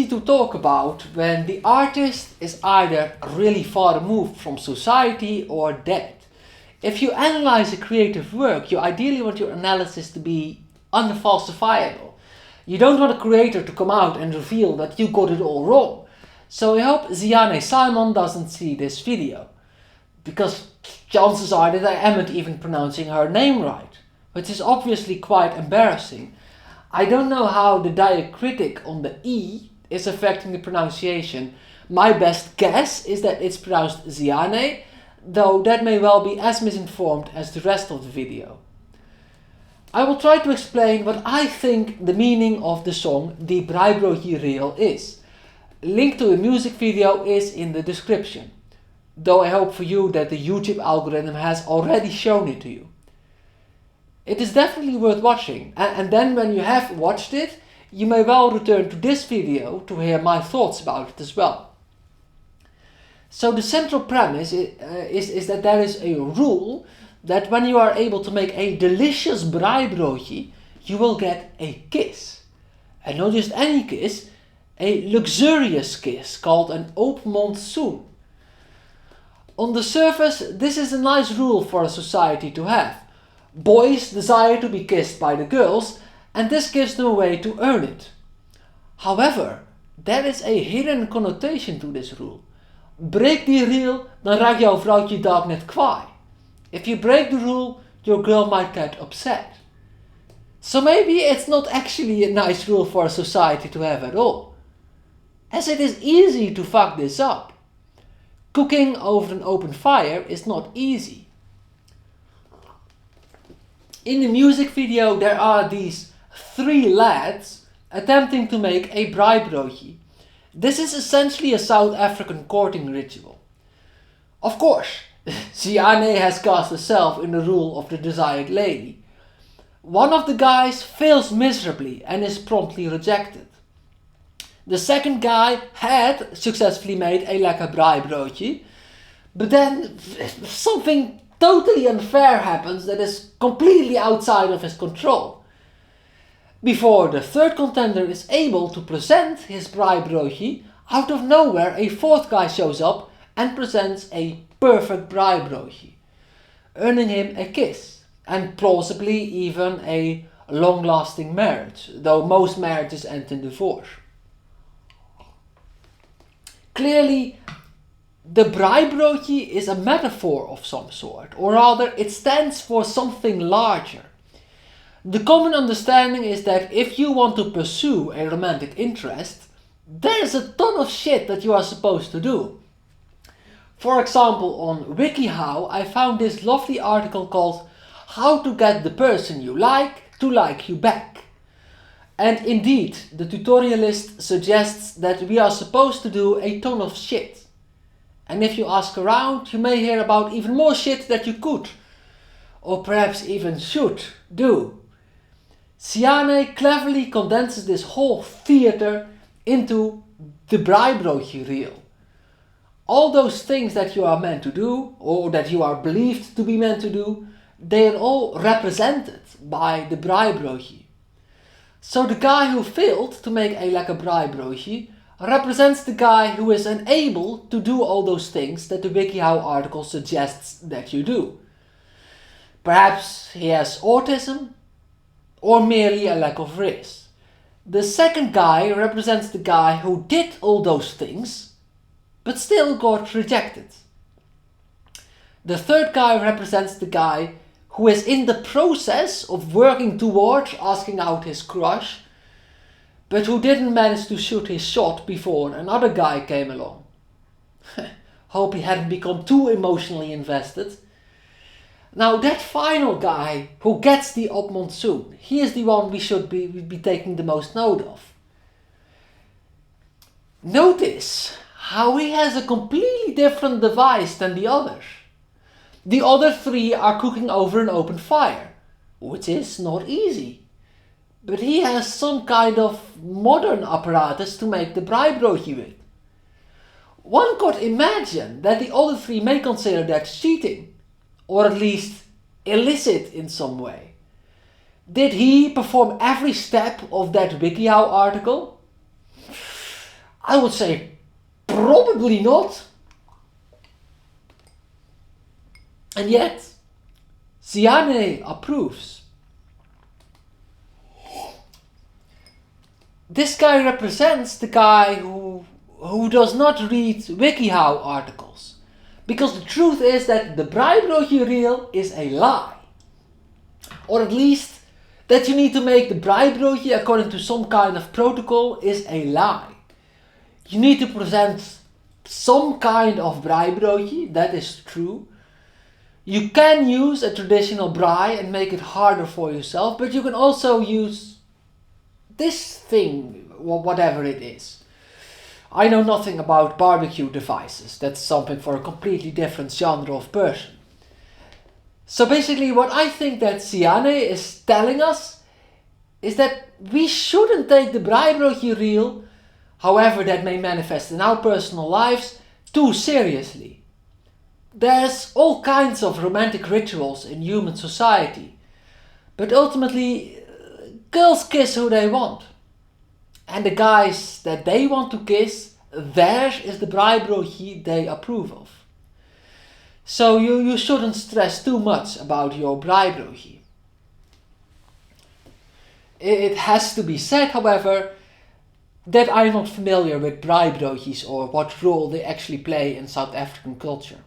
easy to talk about when the artist is either really far removed from society or dead. If you analyze a creative work, you ideally want your analysis to be unfalsifiable. You don't want a creator to come out and reveal that you got it all wrong. So I hope Ziané Saayman doesn't see this video, because chances are that I am not even pronouncing her name right, which is obviously quite embarrassing. I don't know how the diacritic on the E is affecting the pronunciation. My best guess is that it's pronounced Ziané, though that may well be as misinformed as the rest of the video. I will try to explain what I think the meaning of the song Braaibroodjie Reël is. Link to a music video is in the description, though I hope for you that the YouTube algorithm has already shown it to you. It is definitely worth watching, and then when you have watched it, you may well return to this video to hear my thoughts about it as well. So the central premise is that there is a rule that when you are able to make a delicious braaibroodjie, you will get a kiss. And not just any kiss, a luxurious kiss called an open monsoon. On the surface, this is a nice rule for a society to have. Boys desire to be kissed by the girls, and this gives them a way to earn it. However, there is a hidden connotation to this rule. Breek die reel, dan raakt jouw vrouwtje dag net kwaai. If you break the rule, your girl might get upset. So maybe it's not actually a nice rule for a society to have at all, as it is easy to fuck this up. Cooking over an open fire is not easy. In the music video there are these 3 lads attempting to make a braaibroodjie. This is essentially a South African courting ritual. Of course, Ziané has cast herself in the role of the desired lady. One of the guys fails miserably and is promptly rejected. The second guy had successfully made a lekker braaibroodjie, but then something totally unfair happens that is completely outside of his control. Before the third contender is able to present his braaibroodjie, out of nowhere a fourth guy shows up and presents a perfect braaibroodjie, earning him a kiss and plausibly even a long-lasting marriage, though most marriages end in divorce. Clearly, the braaibroodjie is a metaphor of some sort, or rather it stands for something larger. The common understanding is that if you want to pursue a romantic interest, there's a ton of shit that you are supposed to do. For example, on WikiHow I found this lovely article called How to Get the Person You Like to Like You Back. And indeed, the tutorialist suggests that we are supposed to do a ton of shit. And if you ask around, you may hear about even more shit that you could, or perhaps even should, do. Ziané cleverly condenses this whole theater into the Braaibroodjie Reël. All those things that you are meant to do, or that you are believed to be meant to do, they are all represented by the braaibroodjie. So the guy who failed to make a lekker braaibroodjie represents the guy who is unable to do all those things that the WikiHow article suggests that you do. Perhaps he has autism, or merely a lack of riz. The second guy represents the guy who did all those things, but still got rejected. The third guy represents the guy who is in the process of working towards asking out his crush, but who didn't manage to shoot his shot before another guy came along. Hope he hadn't become too emotionally invested. Now that final guy who gets the op monsoon, he is the one we should be taking the most note of. Notice how he has a completely different device than the others. The other 3 are cooking over an open fire, which is not easy. But he has some kind of modern apparatus to make the braaibroodjie with. One could imagine that the other 3 may consider that cheating, or at least illicit in some way. Did he perform every step of that WikiHow article? I would say probably not. And yet, Ziané approves. This guy represents the guy who does not read WikiHow articles. Because the truth is that the Braaibroodjie reel is a lie. Or at least that you need to make the Braaibroodjie according to some kind of protocol is a lie. You need to present some kind of Braaibroodjie, that is true. You can use a traditional braai and make it harder for yourself, but you can also use this thing, whatever it is. I know nothing about barbecue devices. That's something for a completely different genre of person. So basically what I think that Ziané is telling us is that we shouldn't take the Braaibroodjie reel, however that may manifest in our personal lives, too seriously. There's all kinds of romantic rituals in human society, but ultimately girls kiss who they want. And the guys that they want to kiss, theirs is the Braaibroodjie they approve of. So you shouldn't stress too much about your Braaibroodjie. It has to be said, however, that I'm not familiar with Braaibroodjies or what role they actually play in South African culture.